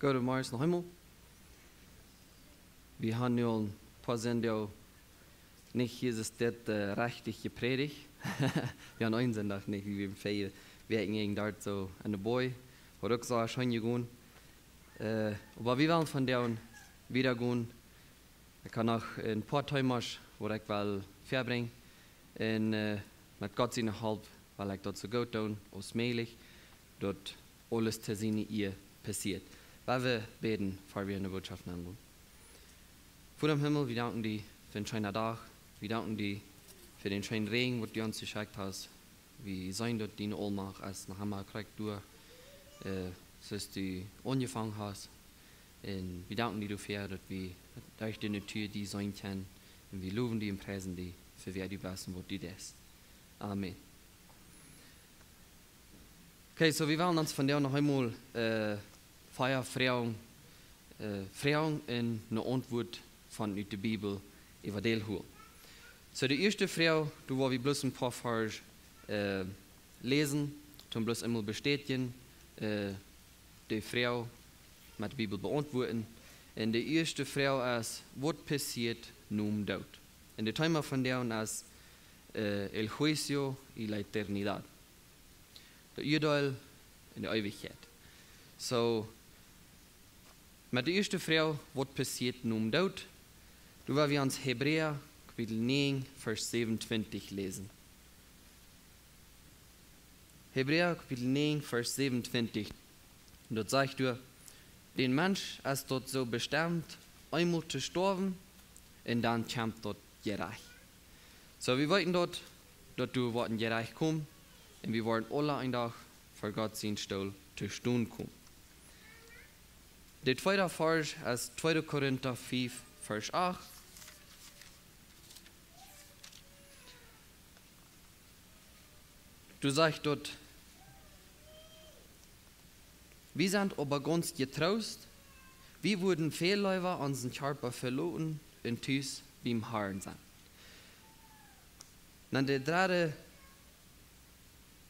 Guten Morgen nach Himmel. Wir haben ja ein paar Sendungen nicht hier ist das rechtlich gepredigt. Wir haben einen Sonntag nicht, wie wir im Feier wirken dort so an der Boy. Hat auch so schön gegangen. Aber wir wollen von der wieder gehen. Ich kann auch ein paar Timers, wo ich will verbringen. Und mit Gott seine Halb, weil ich dort so gut tun, ausmählich, dort alles zu sehen, ihr passiert. Weil wir beten, bevor wir in der Botschaft angehen. Vor dem Himmel, wir danken dir für den schönen Tag. Wir danken dir für den schönen Regen, den du uns geschickt hast. Wir sehen dort deine Ohnmacht, als nach einmal kriegt du, dass du angefangen hast. Und wir danken dir dafür, dass wir durch deine Tür die sein können. Und wir loben dich und preisen dich, für wer du bist und wo du bist. Amen. Okay, so wir wollen uns von dir noch einmal Feierfreiung in eine Antwort von der Bibel evaluieren holen. So die erste Frau, du wo wir bloß ein paar Vers lesen, dann bloß einmal bestätigen, die Frau mit der Bibel beantworten. Und die erste Frau ist, was passiert nun dort? Und der Thema von der ist el juicio y la eternidad. Der Urteil in der Ewigkeit. So, mit der ersten Frau, was passiert nun dort? Du wollen wir uns Hebräer, Kapitel 9, Vers 27 lesen. Hebräer, Kapitel 9, Vers 27. Und dort sagt du, den Mensch ist dort so bestimmt, einmal zu sterben, und dann kommt dort Gericht. So, wir wollten dort du wollten Gericht kommen, und wir wollen alle einen Tag vor Gott sein Stuhl zu stehen kommen. Der zweite Vers ist 2. Korinther 5, Vers 8. Du sagst dort, wir sind aber ganz getrost, wir wurden Fehlläufer unseren Körper verloren und Tüß beim Herrn sein. Dann der dritte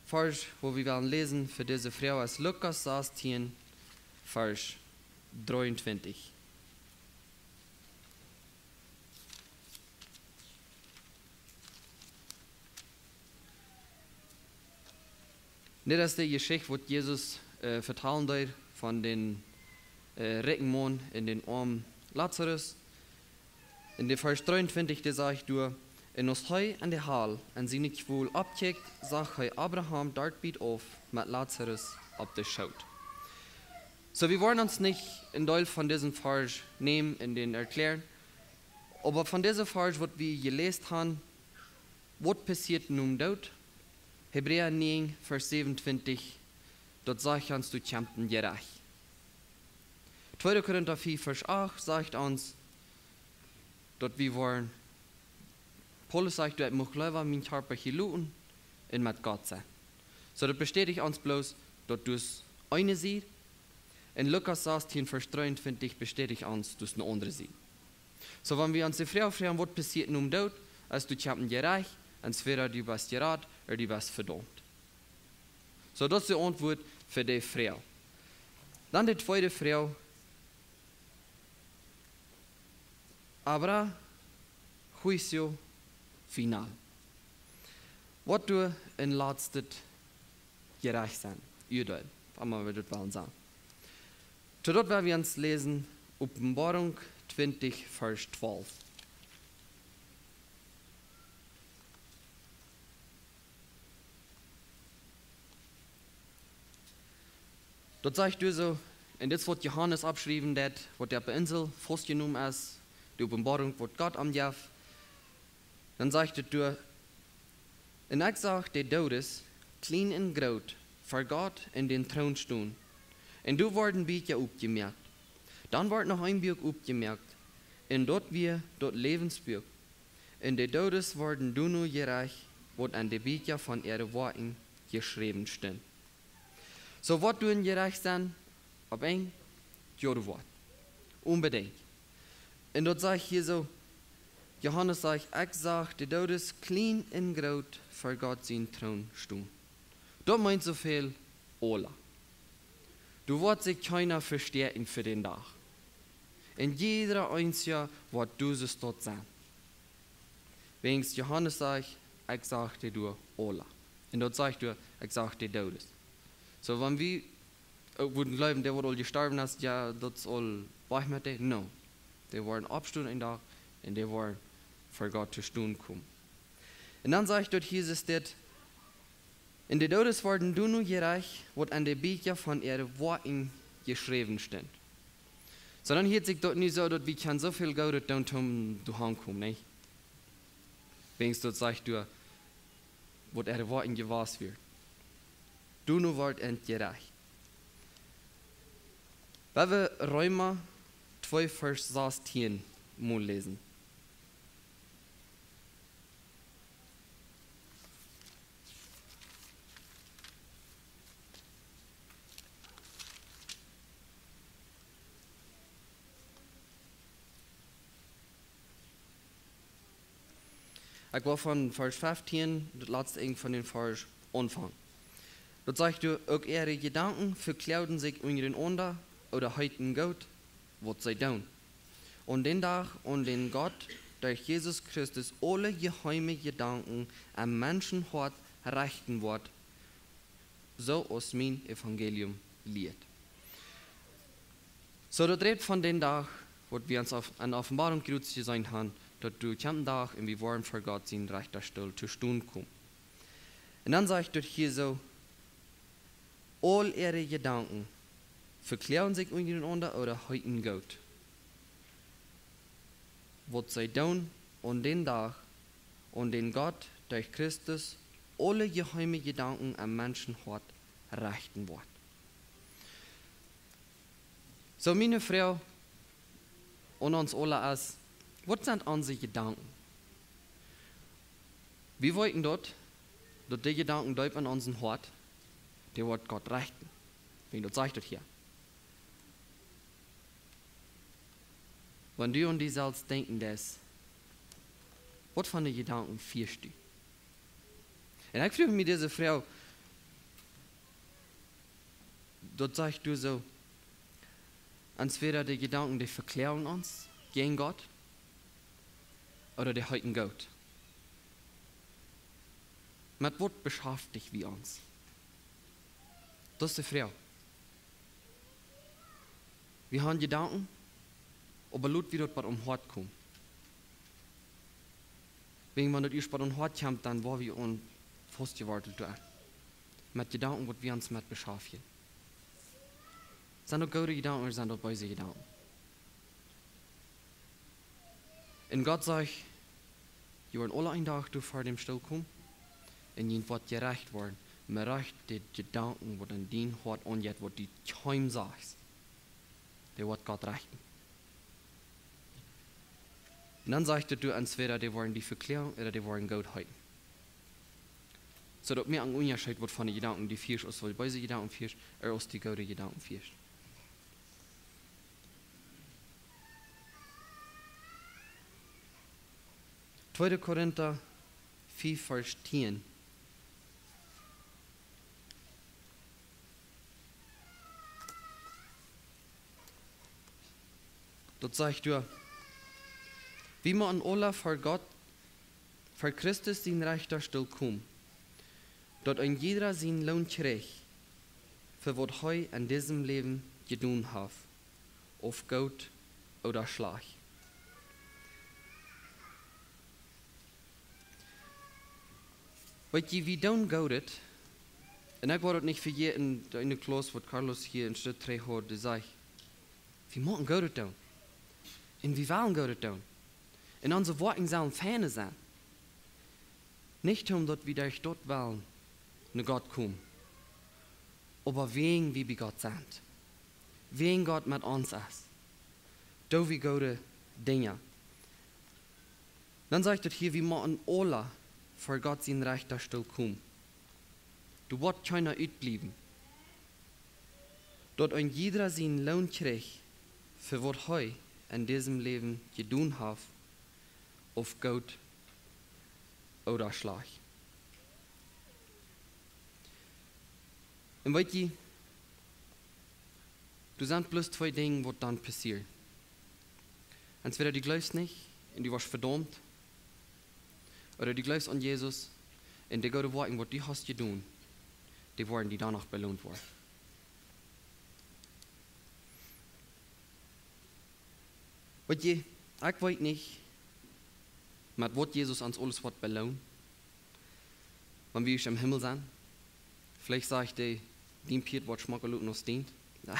Vers, wo wir werden lesen für diese Frau ist Lukas 16, Vers 23. Das ist die Geschichte, wo Jesus vertrauen wird von den reichen Mann in den armen Lazarus. In der Vers 23, der sagt du, in uns Heu an der Hall, an sie nicht wohl abkickt, sagt Heu Abraham dort biet auf, mit Lazarus auf der Schaut. So, wir wollen uns nicht in Teil von diesem Vers nehmen, in den erklären, aber von diesem Vers, was wir gelesen haben, was passiert nun dort? Hebräer 9, Vers 27, dort sagt uns, du kämpfen gerecht. 2. Korinther 4, Vers 8 sagt uns, dort wir wollen, Paulus sagt, du musst lieber mein Körper geluten und mit Gott sein. So, das bestätigt uns bloß, dort du es eine siehst. In Lukas 16, Vers 23 bestätigt uns, dass du eine andere siehst. So, wenn wir uns die Frau fragen, was passiert nun dort, als du kämpfen gerecht, entweder du bist gerat oder du bist verdammt. So, das ist die Antwort für die Frau. Dann die zweite Frau. Aber juicio final. Was du in letzter gerecht sein, Urteil, einmal wir das wollen sagen. Zu dort werden wir uns lesen, Offenbarung 20, Vers 12. Dort sagt du so, und das wird Johannes abschreiben, das, was der bei Insel festgenommen ist, die Offenbarung, was Gott am Jahr. Dann sagt du, und ich sag, der Tod ist, klein und groß, vor Gott in den Thron stehen. Und du worden Bücher aufgemerkt. Dann wird noch ein Buch aufgemerkt. Und dort wir, dort Lebensbuch. Und der Todes worden du nur gerecht, was an der Bücher von ihren Worten geschrieben stehen. So, was du in gerecht sein, ob ein, Jode Wort. Unbedingt. Und dort sage ich hier so, Johannes sagt, ich sag, der Tod ist klein und groß, vor Gott sein Thron stehen. Dort meint so viel, Ola. Du wirst sich keiner verstärken für den Tag. In jeder einzelne wird du es dort sein. Wegen Johannes sagt, ich sag dir du Ola. Und dort sagt du, ich sag dir Todes. So, wenn wir würden glauben, der wird all gestorben hast, ja, das ist all weich mit dir. No. Die wollen abstehen einen Tag und die wollen vor Gott zu Stunden kommen. Und dann sagt dort Jesus, dass in der Todes werden du nur gerecht, was an der Bücher von ihren Worten geschrieben steht. Sondern hier sich dort nicht so, dass wir kann so viel Geld tun, um du heimkommen, nicht? Wenigstens dort sagt du, was ihre Worte gewahr wird. Du nur wird entgerecht. Wenn wir Römer 2, Vers 16 mal lesen. Ich war von Vers 15, das letzte Eng von den Vers anfangen. Dort sagt du, auch ihre Gedanken verkleiden sich unter den Onder oder heuten Gott, was sie tun. Und den Tag und den Gott durch Jesus Christus alle geheime Gedanken am Menschenhort richten wird, so aus mein Evangelium lehrt. So, das redet von den Tag, wo wir uns an Offenbarung gerührt sein haben, dass du am Tag in wir wollen vor Gott sein rechter Stelle zu Stunden kommen. Und dann sagt dort hier so, all ihre Gedanken verklären sich untereinander oder heuten Gott. Was sie tun und den Tag und den Gott durch Christus alle geheime Gedanken am Menschenhort richten wird. So, meine Frau und uns alle als, was sind unsere Gedanken? Wir wollten dort, dass die Gedanken dort an unseren Hort, der wird Gott richten. Wie das sagt das hier. Wenn du und die selbst denken, das, was von den Gedanken führst du? Und ich frage mich diese Frau, dort sagst du so, entweder die Gedanken, die verklären uns gegen Gott, oder die heuten Gott. Mit was beschäftigt wir uns? Das ist die Frau. Wir haben Gedanken, aber laut wie dort bei um Hort kommen. Wenn man dort bei um Hort kommt, dann war wir uns fast gewartet da. Mit Gedanken, was wir uns mit beschäftigen. Sind das gute Gedanken oder sind das böse Gedanken? Und Gott sagt, ihr wollt alle einen Tag vor dem Stuhl kommen und ihr wird gerecht werden. Man recht die Gedanken, die an den Hort angeht, was die Träume sagst. Der wird Gott rechten. Und dann sagt du, entweder die wollen die verklären oder die wollen Gott halten. So dass mir ein Unterschied wird von den Gedanken, die führst, aus die böse Gedanken führst, oder aus die gute Gedanken führst. Zweite Korinther 4, Vers 10. Dort sagt du, wie man an alle vor Gott, vor Christus den rechter Stuhl kommt, dort ein jeder sein Lohn kriegt, für was er in diesem Leben getan hat, auf Gott oder Schlag. Weil wie tun Gott, und ich war das nicht für jeden in der Klasse, was Carlos hier in Schritt 3 hat, der sagt, wir machen Gott tun. Und wir wollen Gott tun. Und unsere Worte sollen Ferne sein. Nicht um dort, wie durch dort wollen, zu Gott kommen. Aber wegen, wie wir Gott sind. Wegen Gott mit uns ist. Da wie gute Dinge. Dann sagt er hier, wir machen alle vor Gott sein rechter Stuhl kommen. Du wirst keiner utblieben. Dort ein jeder seinen Lohn kriegt, für was er in diesem Leben getan hat, auf Gott oder Schlag. Und weißt du, Du sind bloß zwei Dinge, was dann passieren. Entweder du glaubst nicht und du warst verdammt, oder du glaubst an Jesus und die Gott warten, was du hast getan, die werden die danach belohnt worden. Weet je, ich weiß nicht, mit was Jesus uns alles wird belohnt, wenn wir im Himmel sind. Vielleicht sage ich dir, dem Piet wird schmackelig noch dient.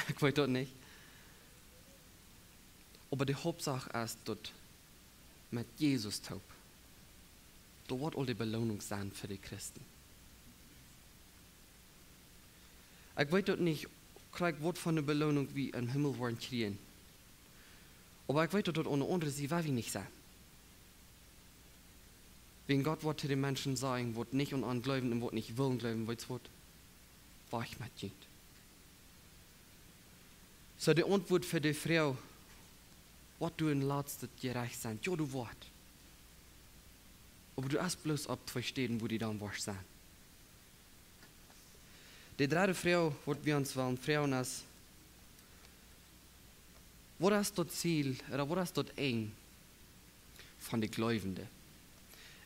Ich weiß das nicht. Aber die Hauptsache ist, dass mit Jesus taub, da wird all die Belohnung sein für die Christen. Ich weiß das nicht, krieg was von der Belohnung wie im Himmel wollen kriegen. Aber ich weiß, dass ohne andere sie will ich nicht sein. Wegen Gott wird den Menschen sagen, wird nicht und an glauben und wird nicht wollen glauben, weißt du was? War ich mit Kind. So die Antwort für die Frau, was du in letzter gerecht sein, ja du wart. Aber du hast bloß ab zwei Städten, wo die dann warst sein. Die dritte Frau, was wir uns wollen, Frauen ist, was ist das Ziel, oder was ist das Eng von den Gläubigen?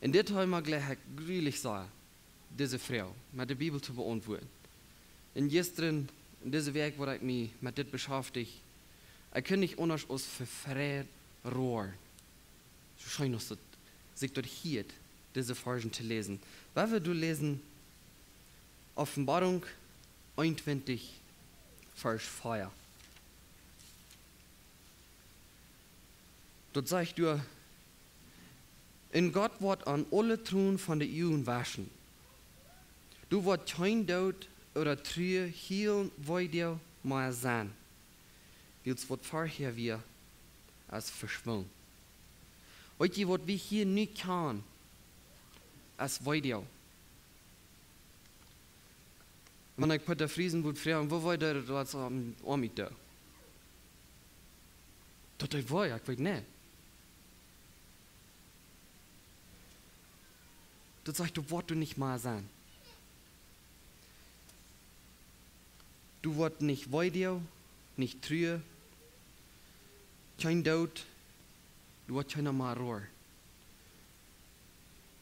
In der Teil mag ich grülich sagen, diese Frau mit der Bibel zu beantworten. In gestern, in diesem Werk, wo ich mich mit dem beschäftige, ich kann nicht anders als verfreit rohr. So scheint es, sich dort hier diese Versen zu lesen. Weil wir du lesen, Offenbarung 21, Vers 4. Dort sagt du, in Gott wird an alle Truhen von der Juden waschen. Du wird kein Tod oder Trühe hier weiter mehr sein. Wils wird vorher wir als verschwunden. Heute wird wir hier nicht kann, als weiter. Wenn ich Peter Friesen würde fragen, wo war der als Army da? Das war ich weiß nicht. Das sagt, du wirst du nicht mal sein. Du wirst nicht weiter, nicht trühe, kein Tod, du wirst keiner mal rohr.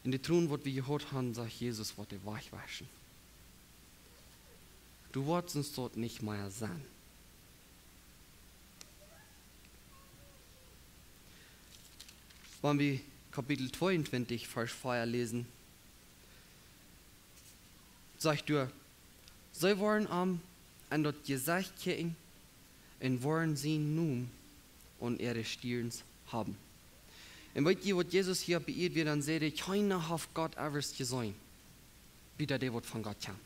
In der Thron, was wir gehört haben, sagt Jesus, wird dir wegwaschen. Du wirst uns dort nicht mehr sein. Wenn wir Kapitel 22, Vers 4 lesen, sagt du, sie waren am an dort Gesicht kicken und wollen sie nun und ihre Stirns haben. Und weißt ihr, was Jesus hier beirrt wird, dann seht ihr, keiner hat Gott etwas gesehen, wie der wird von Gott kam.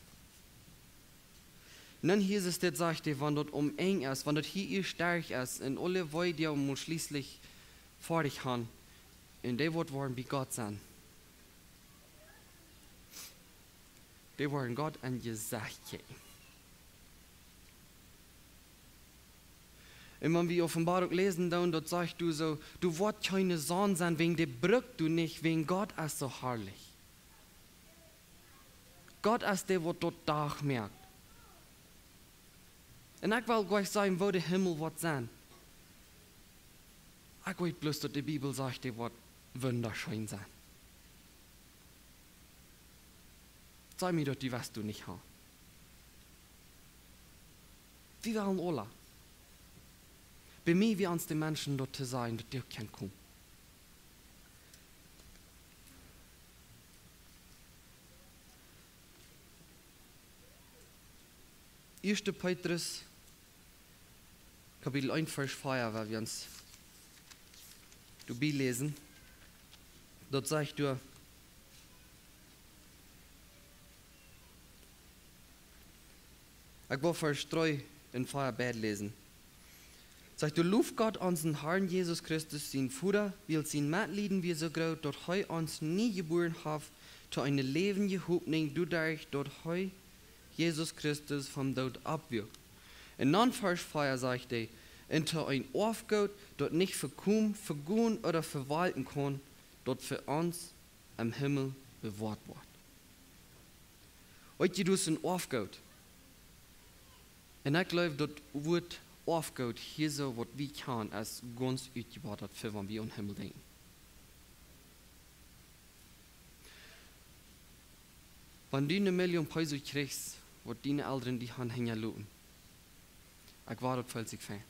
Und dann hier ist es, das sagt er, wenn dort eng ist, wenn dort hier stark ist, und alle wollen die muss schließlich fertig haben, und die wird wollen wie Gott sein. Die wollen Gott an Gesicht kicken. Und wenn wir Offenbarung lesen, dann dort sagst du so, du wirst keine Sohn sein, wegen der Brücke du nicht, wegen Gott ist so herrlich. Gott ist der, der dort Tag merkt. Und ich will gleich sagen, wo der Himmel wird sein. Ich weiß bloß, dass die Bibel sagt, der wird wunderschön sein. Sag mir doch, die was du nicht hast. Wir wollen alle. Bei mir, wie uns die Menschen dort zu sein, dass die können kommen. 1. Petrus, Kapitel 1, Vers 4, weil wir uns dabei lesen. Dort sagt du, ich will Vers 3 in 4 Bett lesen. Sagt du, lof Gott unseren Herrn Jesus Christus, sein Vater, will sein Mitleiden wie so groß, dass er uns nie geboren hat, zu einer lebenden Hoffnung, dadurch, dass er Jesus Christus vom Tod abwirkt. In 9 Vers 4 sagt er, unter ein Aufgott, das nicht verkommen, vergehen oder verwalten kann, das für uns im Himmel bewahrt wird. Heute du ein Aufgott. Und ich glaube, das wird aufgeht, hier so, was wir kann, als ganz uitgebaut für, wenn wir an den Himmel denken. Wenn du 1 Million Peso kriegst, wird deine Eltern die Hand hängen lassen. Ich war dort völlig Fan.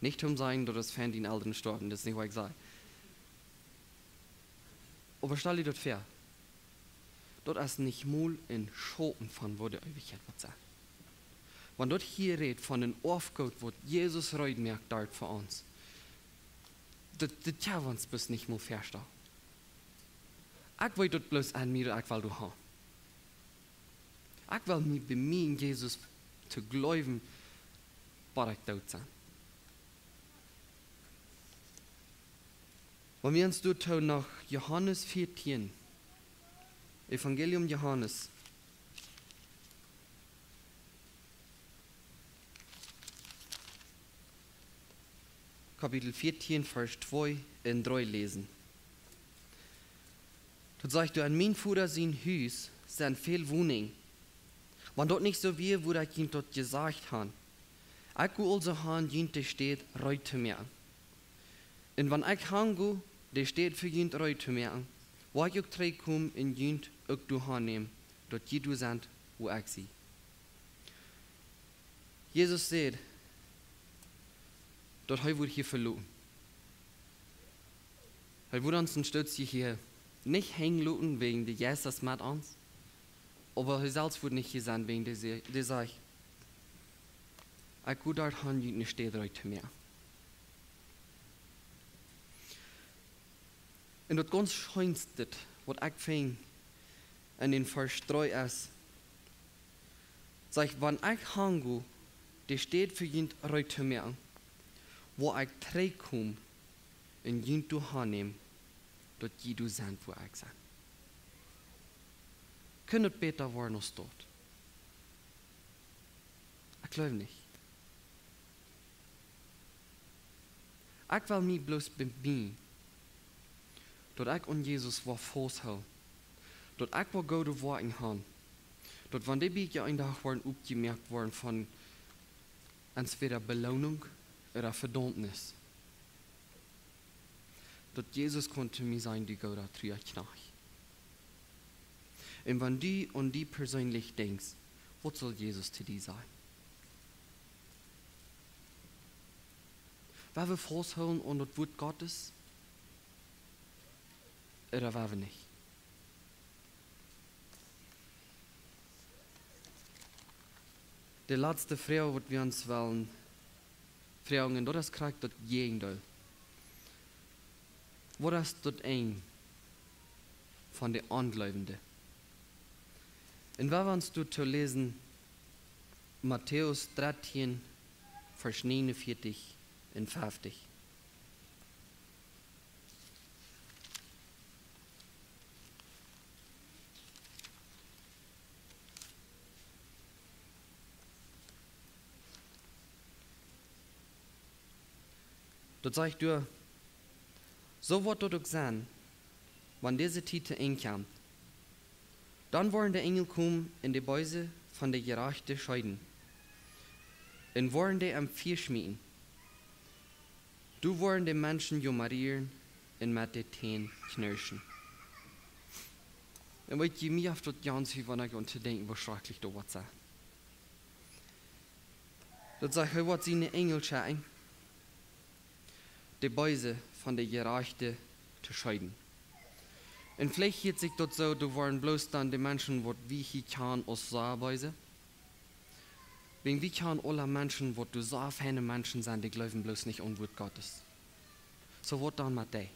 Nicht sein, dass das Fan deine Eltern sterben, das ist nicht, was ich sage. Aber stell dir das vor. Dort ist nicht mal ein Schoten von, wo der Ewigkeit wird sein. Wenn dort hier redet von einem Aufgott, wo Jesus reut merkt dort für uns, das kann uns bis nicht mal verstehen. Ich will dort bloß an mir, ich will du haben. Ich will mich bei mir in Jesus zu glauben, was ich dort sein. Wenn wir uns dort nach Johannes 14, Evangelium Johannes, Kapitel 14, Vers 2 und 3 lesen. Dort sagt du, an mein Vater sein Haus sind viel Wohnungen. Wenn dort nicht so wie, wo der Kind dort gesagt hat, ich will also haben, jemand steht, reute mir. Und wenn ich hange, der steht für jemand reute mir. Wo ich auch komme, in jemand auch du hannehmen, dort je du sind, wo ich sie. Jesus sagt, dort wird hier verloren. Er wird uns ein Stütz hier nicht hängen lassen wegen der Jesus mit uns, aber er selbst wird nicht hier sein wegen der Sache. Ich will dort haben, jemand steht reute mir. Und das ganz Schönste, was ich finde, in den Vers 3 ist, sagt, wenn ich hange, der steht für jemand reute mir, wo ich zurückkomme, und jemand du hannehmen, dort je du sein, wo ich sein. Könnte besser werden als dort. Ich glaube nicht. Ich will mich bloß bei mir, dort ich an Jesus war festhalten, dort ich war gute Worte haben, dort wenn die Bücher ein Tag waren aufgemerkt worden von entweder Belohnung oder Verdammnis. Dort Jesus konnte mir sein, die Gott tritt nach. Und wenn du an die persönlich denkst, was soll Jesus zu dir sein? Wer wir festhalten an das Wort Gottes? Oder wer wir nicht? Die letzte Frage, die wir uns wollen, fragen, das kriegt das Gegenteil. Was ist das ein von den Angläubenden? Und wenn wir uns dort lesen, Matthäus 13, Vers 49 und 50. Dort sagt du, so wird dort auch sein, wenn diese Zeit einkommt. Dann wollen die Engel kommen in die Beuse von der Gerechten scheiden. Und wollen die am Vier schmieden. Du wollen die Menschen jummerieren und mit den Teen knirschen. Und weil ich mir auf das Ganze, wenn ich unterdenke, was schrecklich da was sagt. Dort sagt er, was seine Engel schauen, die Beuse von der Gerechten zu scheiden. Und vielleicht geht sich dort so, du wollen bloß dann die Menschen, die wie hier kann, aus so Beuse. Wegen wie kann alle Menschen, die du so feine Menschen sind, die glauben bloß nicht an Wort Gottes. So wird dann mit dir.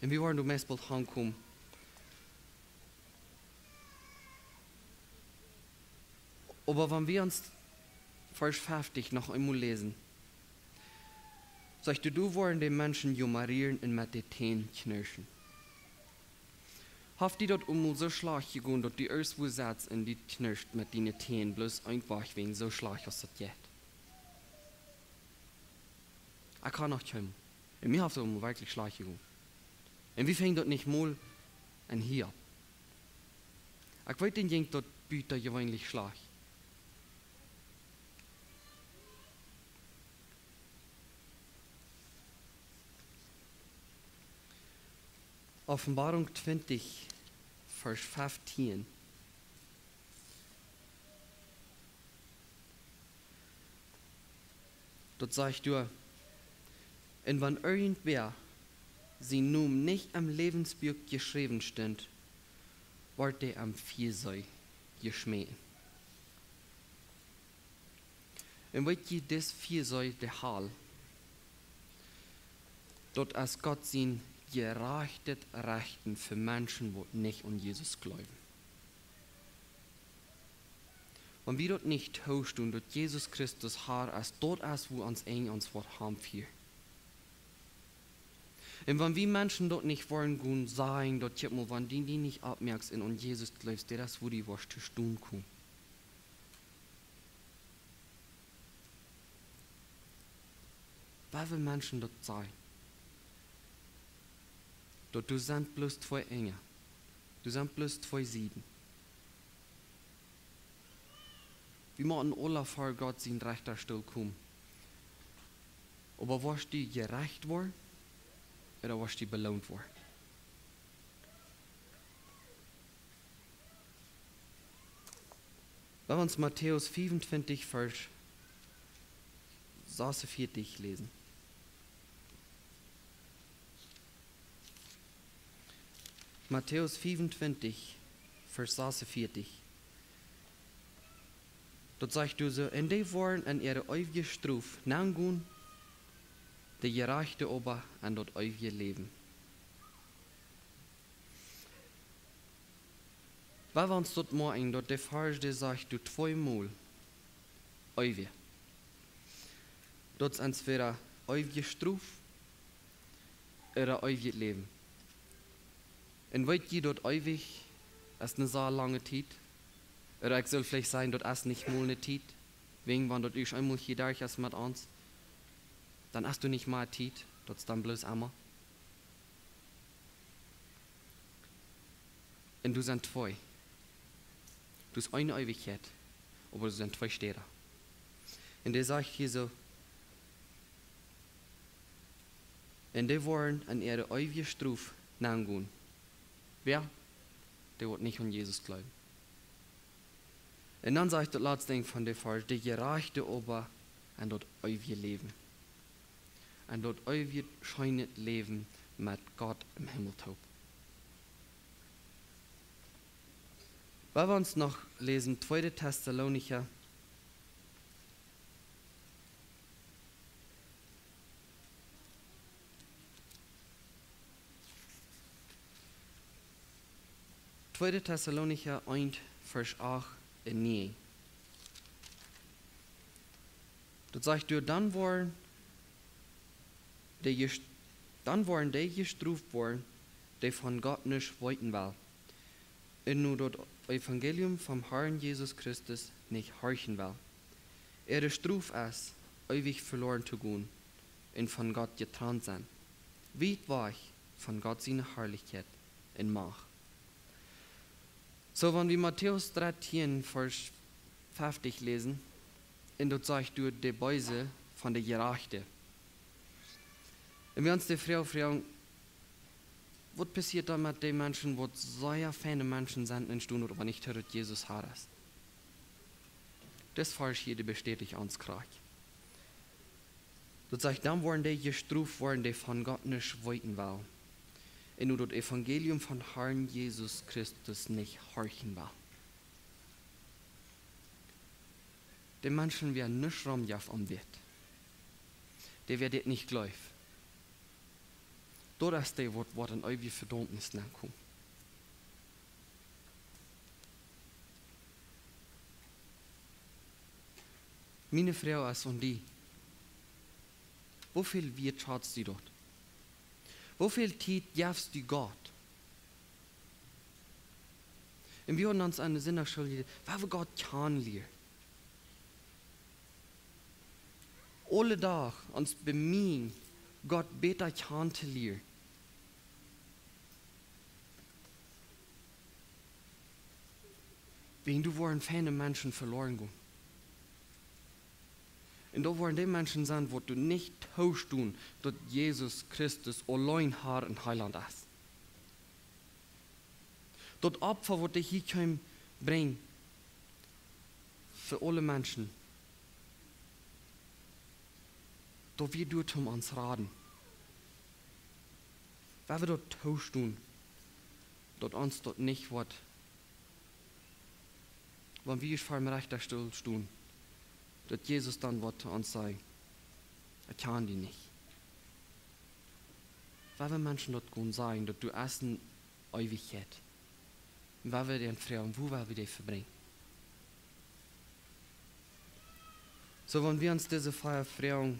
Und wie wollen du meist bald heimkommen? Aber wenn wir uns Vers 50 noch einmal lesen, sagst du wollen die Menschen jummerieren und mit den Teen knirschen. Haft die dort so schlecht gegangen, dass die erste Satz in die knirscht mit den Teen, bloß einfach wegen so schlecht, als das geht. Ich kann noch kommen. Und mir haft es wirklich schlecht gegangen. Und wie fängt das nicht mal an hier? Ich weiß den Jungen dort Büter gewöhnlich schlecht. Offenbarung 20, Vers 15. Dort sagt du, und wenn irgendwer sie nun nicht am Lebensbuch geschrieben stund, wird er am Viersei geschmähen. Und weet je, das Viersei der Hall, dort als Gott sein gerechtet Rechten für Menschen, die nicht an Jesus glauben. Und wir dort nicht tauschen, dort Jesus Christus Haar als dort als wo uns uns Wort haben für. Und wenn wir Menschen dort nicht wollen gehen, sagen, dort mal, wenn die nicht abmerkst und an Jesus glaubst, der das wo die was zu tun kommen. Was will Menschen dort sein? Dort du sind bloß zwei Engel. Du sind bloß zwei Sieden. Wir machen alle vor Gott sein rechter Stuhl kommen. Aber was die gerecht worden oder was die belohnt worden? Wenn wir uns Matthäus 25, Vers 46 lesen. Matthäus 25, Vers 46. Dort sagt du so, en die worden an ihre eeuwige Straf nangoen, de gerechte ober an dort eeuwige Leben. Weil wir uns dort morgen, dort der Farge sagt, du zweimal eeuwige. Dort ist entweder eeuwige Straf oder eeuwige Leben. Und weet je dort ewig, ist eine sehr lange Zeit. Oder ich soll vielleicht sagen, dort ist nicht mal eine Zeit. Wegen, wenn dort ist einmal hier da ist mit uns, dann hast du nicht mal Zeit, dort ist dann bloß einmal. Und du sind zwei. Du hast eine Ewigkeit, aber du sind zwei Städte. Und der sagt hier so, und die wollen an ihre ewige Straf nachgehen. Wer? Der wird nicht an Jesus glauben. Und dann sagt das letzte Ding von der Vers, der gerechte Ober an dort ewige Leben. An dort ewige scheine Leben mit Gott im Himmeltaub. Weil wir uns noch lesen, 2. Thessalonicher 2. Thessalonicher 1, Vers 8 und 9. Dort sagt du, dann waren die gestruft worden, die von Gott nicht wollten will. Und nur das Evangelium vom Herrn Jesus Christus nicht horchen will. Er struf es, ewig verloren zu gehen und von Gott getrennt sein. Weit war ich von Gott seine Herrlichkeit in Macht. So, wenn wir Matthäus 13, Vers 50 lesen, und dort sagt du, die Beuse von der Gerechte. Und wir uns die Frau fragen, was passiert da mit den Menschen, die sehr feine Menschen sind in Stunden, aber nicht hört Jesus Harras? Das falsch jede bestätigt uns krank. Dort sagt, dann wollen die gestruft worden, die von Gott nicht wollten wollen. Und nur das Evangelium von Herrn Jesus Christus nicht horchen will. Die Menschen werden nicht rumjaff wird. Die werden nicht glauben. Dort ist der Wort in ewige Verdammnis nachkommen. Meine Frau ist und die. Wofür wird schaust du dort? Wofür Zeit gibst du Gott? Und wir haben uns an der Sinnerschule, was wir Gott kann lernen. Alle Tag uns bemühen, Gott besser kann zu lernen. Wegen du wollen viele Menschen verloren gehen. Und da wollen die Menschen sein, wo du nicht tauschst, dass Jesus Christus allein Herr und Heiland ist. Dat Opfer, wat ich hier kan brengen, für alle Menschen, dat wir dort um uns raden. Weil wir dort tausch tun, dat uns dort nicht wird, wenn wir vor dem Richterstuhl stehen, dass Jesus dann wird uns sagen, er kann die nicht. Weil wir Menschen dort gehen sagen, dass du erst eine Ewigkeit, weil wir den fragen, wo wir die verbringen. So, wenn wir uns diese Feier fragen,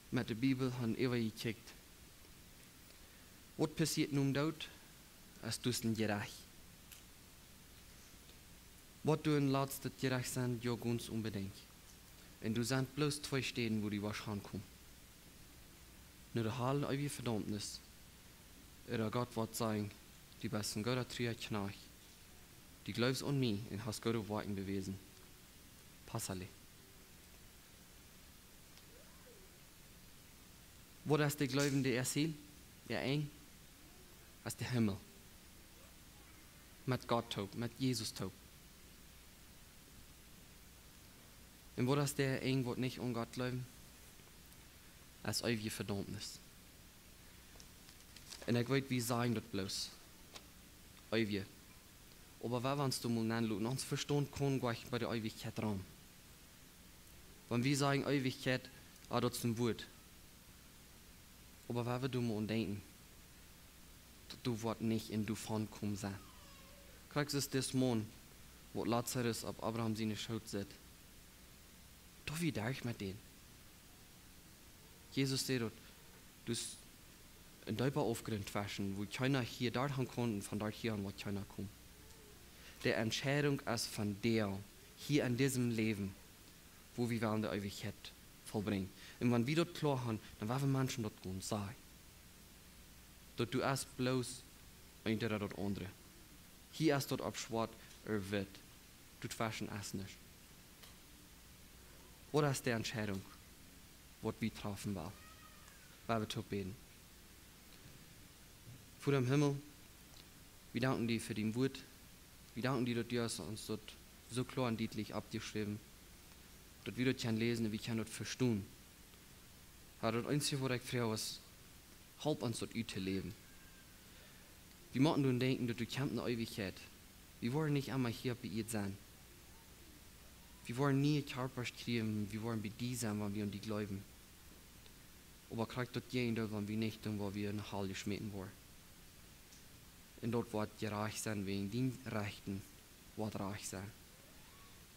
mit der Bibel haben wir gekickt, was passiert nun dort, als du es gerecht. Was du in letzter gerecht sind, ja ganz unbedingt. Und du sind bloß 2 Städten, wo die wahrscheinlich kommen. Nur der Hall ewige Verdammnis, oder Gott wird sagen, die besten Götter trier Knach, die glaubst an mich und hast Gott auf Worten bewiesen. Pass alle. Wo das die Gläubende erzählt, ja eng, als der Himmel. Mit Gott taub, mit Jesus taub. Und wo das der eng wird nicht an Gott glauben, als ewige Verdammnis. Und ich weiß, wie sagen das bloß. Ewige. Aber wenn wir uns da mal anschauen, uns verstehen kann gleich bei der Ewigkeit Raum. Wenn wir sagen Ewigkeit, das ist ein Wort. Aber wenn wir da mal denken, du wirst nicht in du von kommen sein. Kriegst es das Mond, wo Lazarus auf Abraham seine Schuld sitzt. Da wie da ich mit denen. Jesus sagt, du hast ein Däuber aufgerannt waschen, wo keiner hier da kann und von da hier an, wo keiner kommt. Der Entscheidung ist von der, hier in diesem Leben, wo wir in der Ewigkeit vollbringen. Und wenn wir dort klar haben, dann werden Menschen dort gehen sagen, dass du erst bloß ein oder dort andere. Hier ist dort ab schwarz, wird, du waschen erst nicht. Oder ist die Entscheidung, was wir treffen wollen, weil wir zu beten. Vor dem Himmel, wir danken dir für dein Wort, wir danken dir, dass du uns dort so klar und deutlich abgeschrieben, dass wir dort lesen und wir können dort verstehen. Aber das Einzige, was ich frage, ist, halb uns dort zu leben. Wir machen nun denken, dass du kämpfst eine Ewigkeit. Wir wollen nicht einmal hier bei ihr sein. Wir wollen nie Körper kriegen, wir wollen bei dir sein, wenn wir an die glauben. Aber kriegt dort jeder, wenn wir nicht tun, wo wir in Halle geschmitten wollen. Und dort wird gerecht sein, wegen den Rechten wird reich sein.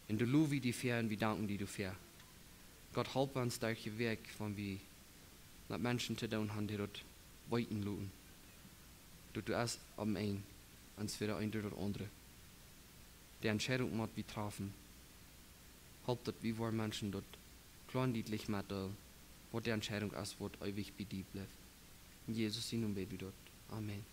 Und du loben wir die fair und wir danken dir dafür. Gott help uns durch den Weg, wenn wir mit Menschen zu tun haben, die dort weiten looten. Dass du erst am einen, als wir ein oder andere. Die Entscheidung muss wir treffen. Halt, dass wir Menschen dort kleinlich mitteilen, wo die Entscheidung ist, wird ewig bei dir bleibt. In Jesus' Namen beten wir dort. Amen.